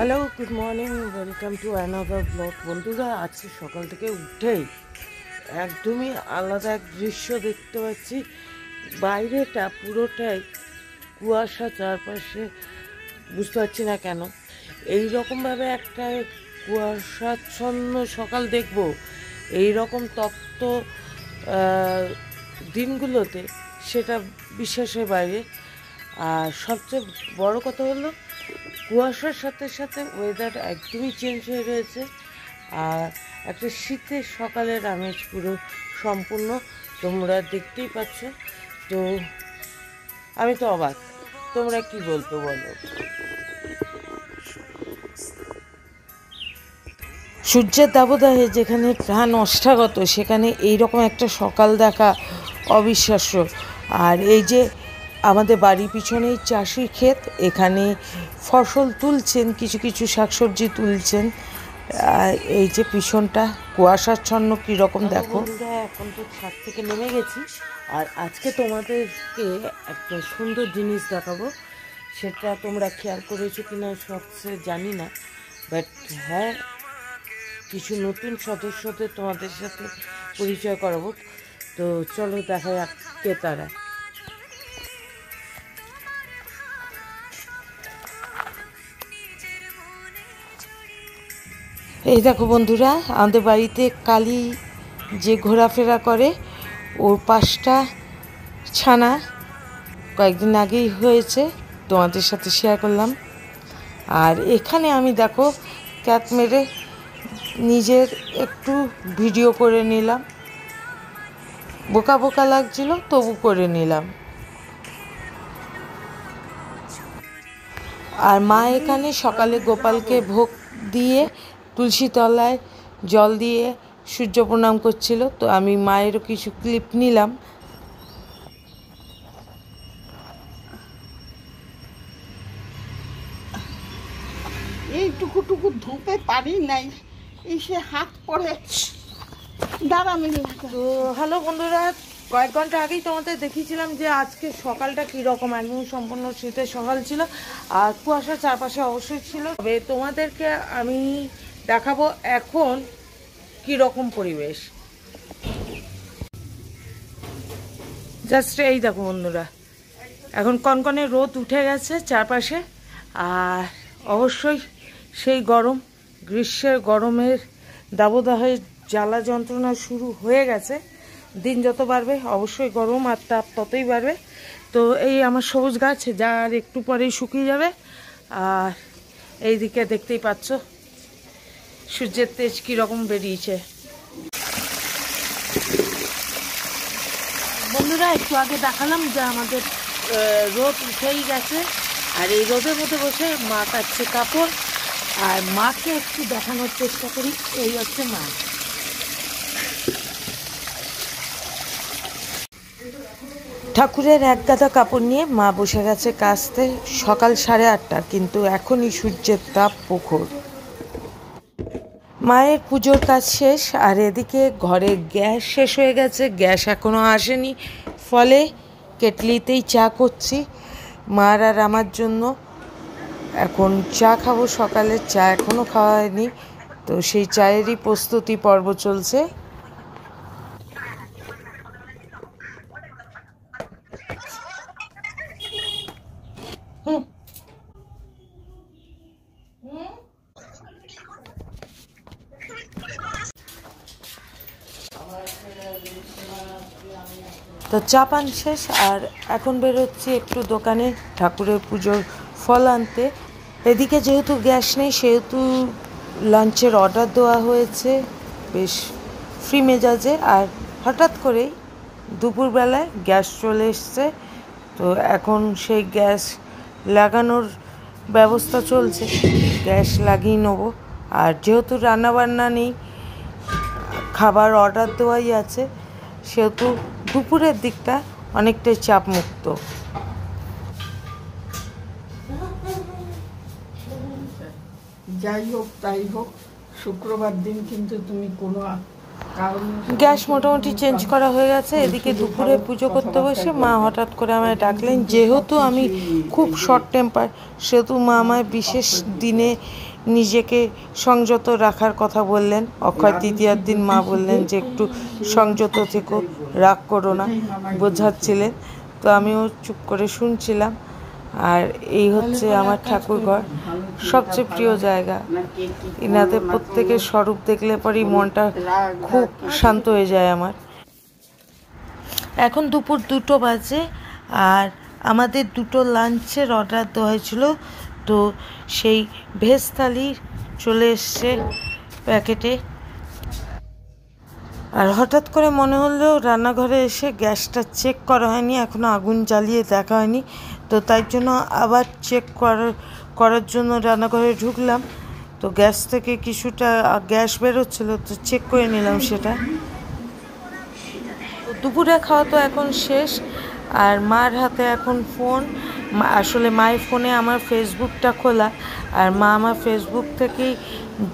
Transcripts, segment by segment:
Hello, good morning, welcome to another blog. বন্ধুরা, আজকে সকাল থেকে উঠেই একদমই আলাদা এক দৃশ্য দেখতে পাচ্ছি। বাইরেটা পুরোটাই কুয়াশা, চারপাশে বুঝতে পারছি না কেন এই রকমভাবে একটা কুয়াশাচ্ছন্ন সকাল দেখব এই রকম তপ্ত দিনগুলোতে, সেটা বিশ্বাসের বাইরে। আর সবচেয়ে বড় কথা হলো, কুয়াশার সাথে সাথে ওয়েদার একদমই চেঞ্জ হয়ে রয়েছে। আর একটা শীতের সকালের আমেজ পুরো সম্পূর্ণ তোমরা দেখতেই পাচ্ছ। তো আমি তো অবাক, তোমরা কি বলতে বলো? সূর্যের দাবদাহে যেখানে প্রাণ অষ্টাগত, সেখানে এইরকম একটা সকাল দেখা অবিশ্বাস্য। আর এই যে আমাদের বাড়ির পিছনেই চাষি ক্ষেত, এখানে ফসল তুলছেন, কিছু কিছু শাকসবজি তুলছেন। এই যে পিছনটা কুয়াশাচ্ছন্ন কীরকম দেখো। এখন তো ছাদ থেকে নেমে গেছি, আর আজকে তোমাদেরকে একটা সুন্দর জিনিস দেখাবো। সেটা তোমরা খেয়াল করেছো কিনা সবচেয়ে জানি না, বাট হ্যাঁ, কিছু নতুন সদস্যদের তোমাদের সাথে পরিচয় করাবো। তো চলো দেখা যাক কে তারা। এই দেখো বন্ধুরা, আমাদের বাড়িতে কালী যে ঘোরাফেরা করে, ওর 5টা ছানা কয়েকদিন আগেই হয়েছে, তোমাদের সাথে শেয়ার করলাম। আর এখানে আমি দেখো ক্যাট মেরে নিজের একটু ভিডিও করে নিলাম, বোকা বোকা লাগছিল তবু করে নিলাম। আর মা এখানে সকালে গোপালকে ভোগ দিয়ে তুলসী তলায় জল দিয়ে সূর্য প্রণাম করছিল, তো আমি মায়েরও কিছু ক্লিপ নিলাম। এইটুকু ধুতে পারি নাই, এসে হাত পরে দাঁড়ামি। তো হ্যালো বন্ধুরা, কয়েক ঘন্টা আগেই তোমাদের দেখিয়েছিলাম যে আজকে সকালটা কীরকম। একদম সম্পূর্ণ শীতের সকাল ছিল, আর কুয়াশা চারপাশে অবশ্যই ছিল। তবে তোমাদেরকে আমি দেখাবো এখন কীরকম পরিবেশ। জাস্ট এই দেখো বন্ধুরা, এখন কনকনে রোদ উঠে গেছে চারপাশে, আর অবশ্যই সেই গরম, গ্রীষ্মের গরমের দাবদাহের জ্বালা যন্ত্রণা শুরু হয়ে গেছে। দিন যত বাড়বে অবশ্যই গরম আর তাপ ততই বাড়বে। তো এই আমার সবুজ গাছ, যার একটু পরেই শুকিয়ে যাবে। আর এই দিকে দেখতেই পাচ্ছ সূর্যের তেজ কীরকম বেরিয়েছে। বন্ধুরা, একটু আগে দেখালাম যে আমাদের রোদ উঠেই গেছে, আর এই রোদের মধ্যে বসে মা কাচ্ছে কাপড়। আর মাকে একটু দেখানোর চেষ্টা করি, এই হচ্ছে মা। ঠাকুরের এক গাদা কাপড় নিয়ে মা বসে গেছে কাচতে। সকাল 8:30, কিন্তু এখনই সূর্যের তাপ প্রখর। মায়ের পুজোর কাজ শেষ, আর এদিকে ঘরে গ্যাস শেষ হয়ে গেছে, গ্যাস এখনও আসেনি, ফলে কেটলিতেই চা করছি মার আর আমার জন্য। এখন চা খাবো, সকালের চা এখনও খাওয়া হয়নি, তো সেই চায়েরই প্রস্তুতি পর্ব চলছে। তো চা পান শেষ, আর এখন বেরোচ্ছি একটু দোকানে ঠাকুরের পুজোর ফল আনতে। এদিকে যেহেতু গ্যাস নেই, সেহেতু লাঞ্চের অর্ডার দেওয়া হয়েছে বেশ ফ্রি মেজাজে। আর হঠাৎ করেই দুপুরবেলায় গ্যাস চলে এসছে, তো এখন সেই গ্যাস লাগানোর ব্যবস্থা চলছে, গ্যাস লাগিয়ে নেবো। আর যেহেতু রান্নাবান্না নেই, খাবার অর্ডার দেওয়াই আছে, সেহেতু দুপুরের দিকটা অনেকটাই চাপমুক্ত। যাই হোক তাই হোক, শুক্রবার দিন কিন্তু তুমি কোনো গ্যাস মোটামুটি চেঞ্জ করা হয়ে গেছে। এদিকে দুপুরে পুজো করতে বসে মা হঠাৎ করে আমায় ডাকলেন। যেহেতু আমি খুব শর্ট টেম্পার, সেহেতু মা আমায় বিশেষ দিনে নিজেকে সংযত রাখার কথা বললেন। অক্ষয় তৃতীয়ার দিন মা বললেন যে একটু সংযত থেকো, রাগ করো না, বোঝাচ্ছিলেন। তো আমিও চুপ করে শুনছিলাম। আর এই হচ্ছে আমার ঠাকুরঘর, সবচেয়ে প্রিয় জায়গা। ইনাদের প্রত্যেকের স্বরূপ দেখলে পরেই মনটা খুব শান্ত হয়ে যায় আমার। এখন দুপুর 2টো বাজে, আর আমাদের 2টো লাঞ্চের অর্ডার দেওয়া হয়েছিল। তো সেই ভেজ থালি চলে এসছে প্যাকেটে। আর হঠাৎ করে মনে হলো রান্নাঘরে এসে গ্যাসটা চেক করা হয়নি, এখনও আগুন জ্বালিয়ে দেখা হয়নি। তো তাই জন্য আবার চেক করার জন্য রান্নাঘরে ঢুকলাম। তো গ্যাস থেকে কিছুটা গ্যাস বেরোচ্ছিলো, তো চেক করে নিলাম সেটা। দুপুরে খাওয়া তো এখন শেষ, আর মার হাতে এখন ফোন। আসলে মায়ের ফোনে আমার ফেসবুকটা খোলা, আর মা আমার ফেসবুক থেকেই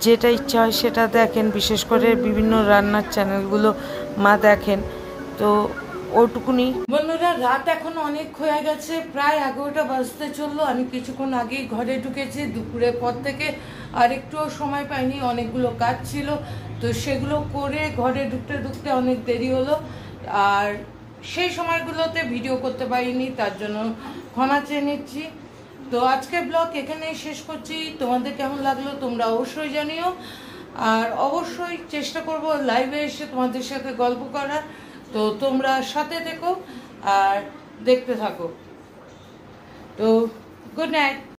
যেটা ইচ্ছা হয় সেটা দেখেন। বিশেষ করে বিভিন্ন রান্নার চ্যানেলগুলো মা দেখেন। তো ওটুকুনি। বন্ধুরা, রাত এখন অনেক হয়ে গেছে, প্রায় 11টা বাজতে চললো। আমি কিছুক্ষণ আগেই ঘরে ঢুকেছি। দুপুরের পর থেকে আর একটুও সময় পাইনি, অনেকগুলো কাজ ছিল। তো সেগুলো করে ঘরে ঢুকতে অনেক দেরি হলো, আর সেই সময়গুলোতে ভিডিও করতে পারিনি, তার জন্য ক্ষমা চেয়ে নিচ্ছি। তো আজকের ব্লগ এখানেই শেষ করছি। তোমাদের কেমন লাগলো তোমরা অবশ্যই জানিও, আর অবশ্যই চেষ্টা করব লাইভে এসে তোমাদের সাথে গল্প করার। তো তোমরা সাথে থেকো আর দেখতে থাকো। তো গুড নাইট।